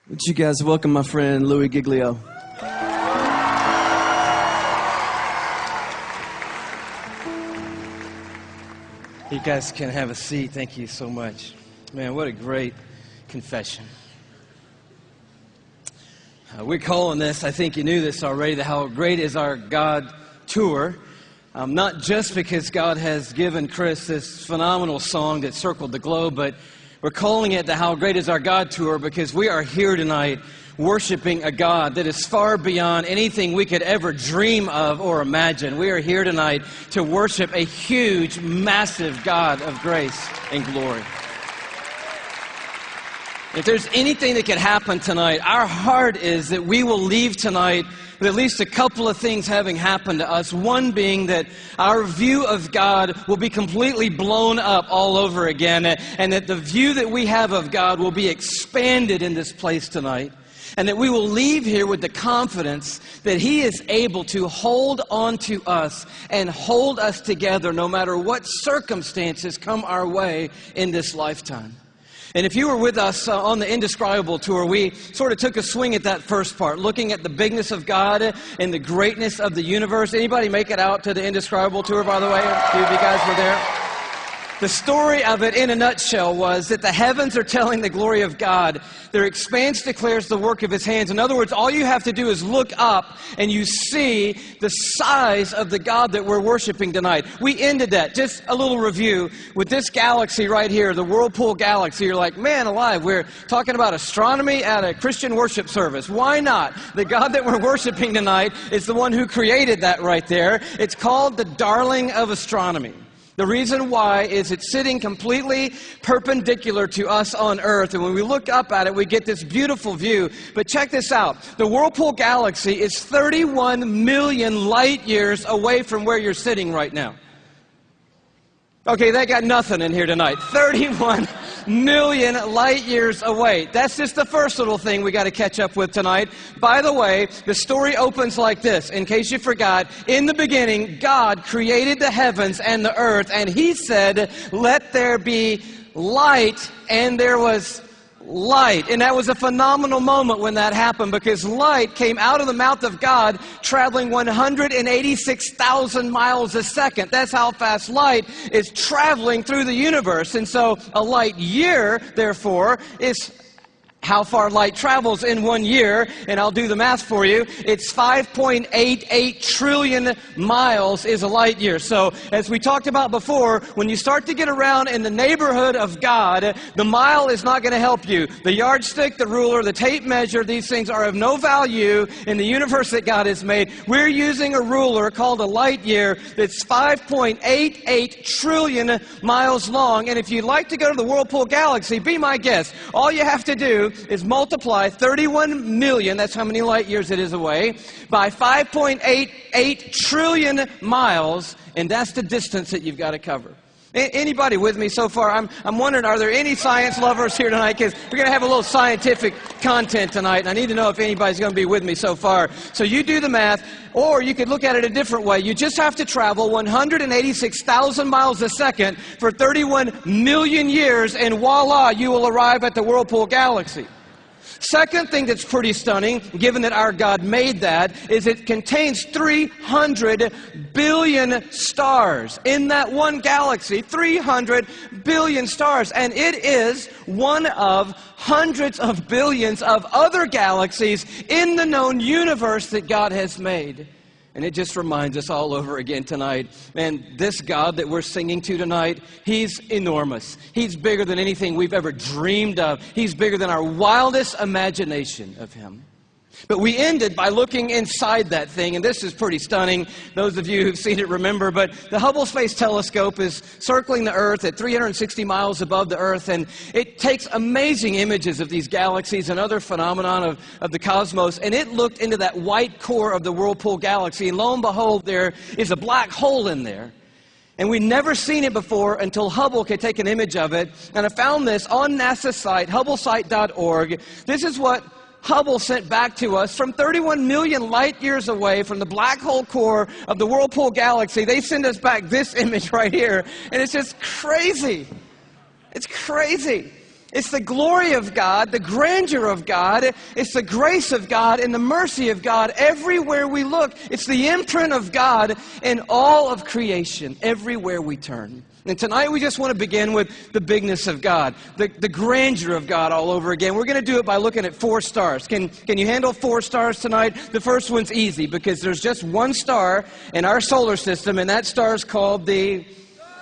Would you guys welcome my friend Louie Giglio? You guys can have a seat. Thank you so much. Man, what a great confession. We're calling this, I think you knew this already, the How Great Is Our God Tour. Not just because God has given Chris this phenomenal song that circled the globe, but we're calling it the How Great Is Our God Tour because we are here tonight worshiping a God that is far beyond anything we could ever dream of or imagine. We are here tonight to worship a huge, massive God of grace and glory. If there's anything that could happen tonight, our heart is that we will leave tonight with at least a couple of things having happened to us. One being that our view of God will be completely blown up all over again, and that the view that we have of God will be expanded in this place tonight. And that we will leave here with the confidence that He is able to hold on to us and hold us together no matter what circumstances come our way in this lifetime. And if you were with us on the Indescribable Tour, we sort of took a swing at that first part, looking at the bigness of God and the greatness of the universe. Anybody make it out to the Indescribable Tour, by the way? A few of you guys were there. The story of it in a nutshell was that the heavens are telling the glory of God. Their expanse declares the work of His hands. In other words, all you have to do is look up and you see the size of the God that we're worshiping tonight. We ended that, just a little review, with this galaxy right here, the Whirlpool Galaxy. You're like, man alive, we're talking about astronomy at a Christian worship service. Why not? The God that we're worshiping tonight is the one who created that right there. It's called the darling of astronomy. The reason why is it's sitting completely perpendicular to us on Earth. And when we look up at it, we get this beautiful view. But check this out. The Whirlpool Galaxy is 31 million light years away from where you're sitting right now. Okay, they got nothing in here tonight. 31 million light years away. That's just the first little thing we got to catch up with tonight. By the way, the story opens like this. In case you forgot, in the beginning, God created the heavens and the earth, and He said, "Let there be light," and there was light. And that was a phenomenal moment when that happened, because light came out of the mouth of God traveling 186,000 miles a second. That's how fast light is traveling through the universe. And so a light year, therefore, is how far light travels in 1 year, and I'll do the math for you. It's 5.88 trillion miles is a light year. So, as we talked about before, when you start to get around in the neighborhood of God, the mile is not going to help you. The yardstick, the ruler, the tape measure, these things are of no value in the universe that God has made. We're using a ruler called a light year that's 5.88 trillion miles long. And if you'd like to go to the Whirlpool Galaxy, be my guest. All you have to do is multiply 31 million, that's how many light years it is away, by 5.88 trillion miles, and that's the distance that you've got to cover. Anybody with me so far? I'm wondering, are there any science lovers here tonight? Because we're going to have a little scientific content tonight, and I need to know if anybody's going to be with me so far. So you do the math, or you could look at it a different way. You just have to travel 186,000 miles a second for 31 million years, and voila, you will arrive at the Whirlpool Galaxy. Second thing that's pretty stunning, given that our God made that, is it contains 300 billion stars. In that one galaxy, 300 billion stars. And it is one of hundreds of billions of other galaxies in the known universe that God has made. And it just reminds us all over again tonight, man, this God that we're singing to tonight, He's enormous. He's bigger than anything we've ever dreamed of. He's bigger than our wildest imagination of Him. But we ended by looking inside that thing, and this is pretty stunning. Those of you who've seen it remember, but the Hubble Space Telescope is circling the Earth at 360 miles above the Earth, and it takes amazing images of these galaxies and other phenomena of the cosmos, and it looked into that white core of the Whirlpool Galaxy, and lo and behold, there is a black hole in there. And we'd never seen it before until Hubble could take an image of it, and I found this on NASA's site, hubblesite.org. This is what Hubble sent back to us from 31 million light years away from the black hole core of the Whirlpool Galaxy. They send us back this image right here, and it's just crazy. It's crazy. It's the glory of God, the grandeur of God. It's the grace of God and the mercy of God everywhere we look. It's the imprint of God in all of creation, everywhere we turn. And tonight we just want to begin with the bigness of God, the grandeur of God all over again. We're going to do it by looking at 4 stars. Can you handle 4 stars tonight? The first one's easy because there's just one star in our solar system, and that star is called the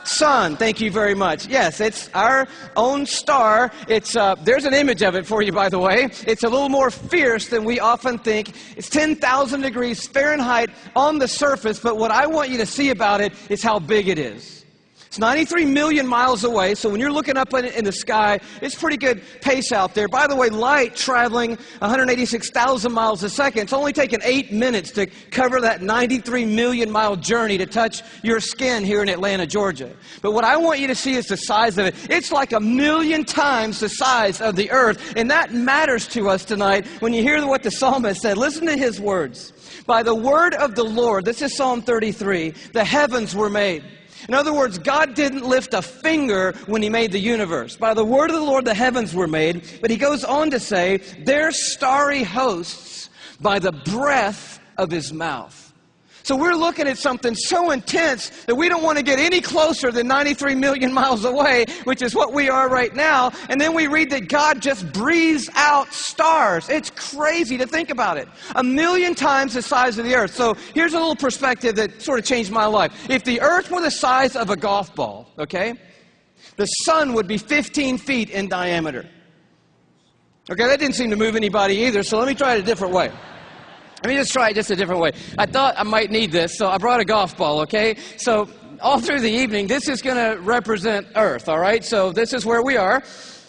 sun. Thank you very much. Yes, it's our own star. It's there's an image of it for you, by the way. It's a little more fierce than we often think. It's 10,000 degrees Fahrenheit on the surface, but what I want you to see about it is how big it is. It's 93 million miles away, so when you're looking up in the sky, it's pretty good pace out there. By the way, light traveling 186,000 miles a second. It's only taken 8 minutes to cover that 93 million mile journey to touch your skin here in Atlanta, Georgia. But what I want you to see is the size of it. It's like 1,000,000 times the size of the earth, and that matters to us tonight when you hear what the psalmist said. Listen to his words. By the word of the Lord, this is Psalm 33, the heavens were made. In other words, God didn't lift a finger when he made the universe. By the word of the Lord, the heavens were made. But he goes on to say, their starry hosts by the breath of his mouth. So we're looking at something so intense that we don't want to get any closer than 93 million miles away, which is what we are right now. And then we read that God just breathes out stars. It's crazy to think about it. 1,000,000 times the size of the earth. So here's a little perspective that sort of changed my life. If the earth were the size of a golf ball, okay, the sun would be 15 feet in diameter. Okay, that didn't seem to move anybody either, so let me try it a different way. Let me just try it just a different way. I thought I might need this, so I brought a golf ball, okay? So all through the evening, this is going to represent Earth, all right? So this is where we are.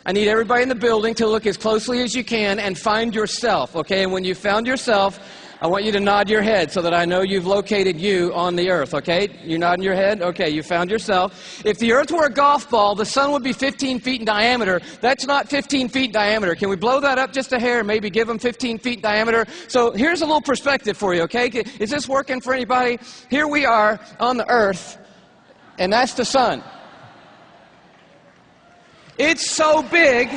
I need everybody in the building to look as closely as you can and find yourself, okay? And when you found yourself, I want you to nod your head so that I know you've located you on the earth, okay? You nodding your head? Okay, you found yourself. If the earth were a golf ball, the sun would be 15 feet in diameter. That's not 15 feet in diameter. Can we blow that up just a hair, maybe give them 15 feet in diameter? So here's a little perspective for you, okay? Is this working for anybody? Here we are on the earth, and that's the sun. It's so big,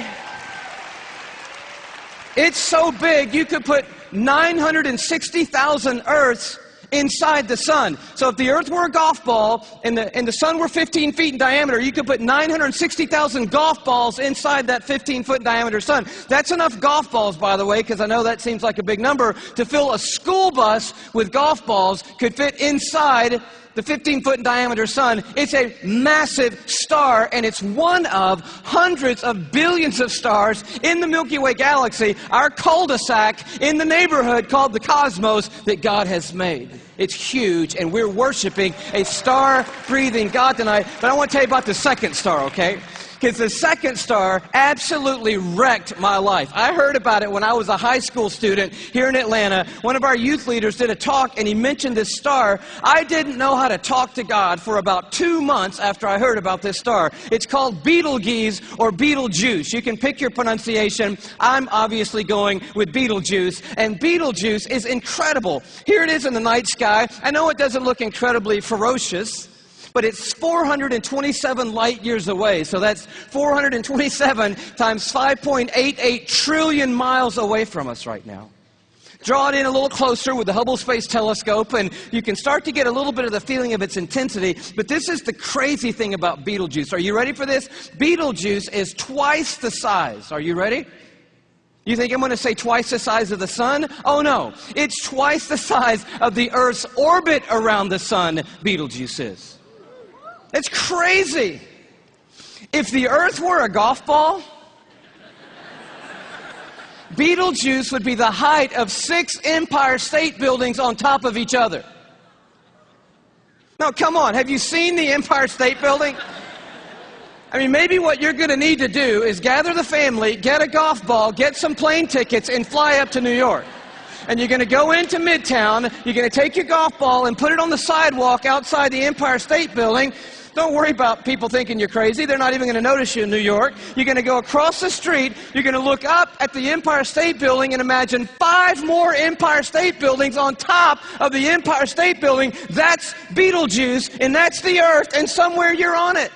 you could put 960,000 Earths inside the sun. So if the earth were a golf ball and the sun were 15 feet in diameter, you could put 960,000 golf balls inside that 15-foot diameter sun. That's enough golf balls, by the way, because I know that seems like a big number, to fill a school bus with golf balls could fit inside the 15-foot in diameter sun. It's a massive star, and it's one of hundreds of billions of stars in the Milky Way galaxy, our cul-de-sac in the neighborhood called the cosmos that God has made. It's huge, and we're worshiping a star-breathing God tonight. But I want to tell you about the second star, okay? Because the second star absolutely wrecked my life. I heard about it when I was a high school student here in Atlanta. One of our youth leaders did a talk, and he mentioned this star. I didn't know how to talk to God for about 2 months after I heard about this star. It's called Betelgeuse or Betelgeuse. You can pick your pronunciation. I'm obviously going with Betelgeuse. And Betelgeuse is incredible. Here it is in the night sky. I know it doesn't look incredibly ferocious, but it's 427 light years away. So that's 427 times 5.88 trillion miles away from us right now. Draw it in a little closer with the Hubble Space Telescope, and you can start to get a little bit of the feeling of its intensity. But this is the crazy thing about Betelgeuse. Are you ready for this? Betelgeuse is twice the size. Are you ready? You think I'm going to say twice the size of the sun? Oh no, it's twice the size of the Earth's orbit around the sun, Betelgeuse is. It's crazy. If the earth were a golf ball, Betelgeuse would be the height of 6 Empire State Buildings on top of each other. Now, come on, have you seen the Empire State Building? I mean, maybe what you're going to need to do is gather the family, get a golf ball, get some plane tickets, and fly up to New York. And you're going to go into Midtown, you're going to take your golf ball and put it on the sidewalk outside the Empire State Building. Don't worry about people thinking you're crazy. They're not even going to notice you in New York. You're going to go across the street. You're going to look up at the Empire State Building and imagine 5 more Empire State Buildings on top of the Empire State Building. That's Betelgeuse, and that's the Earth, and somewhere you're on it.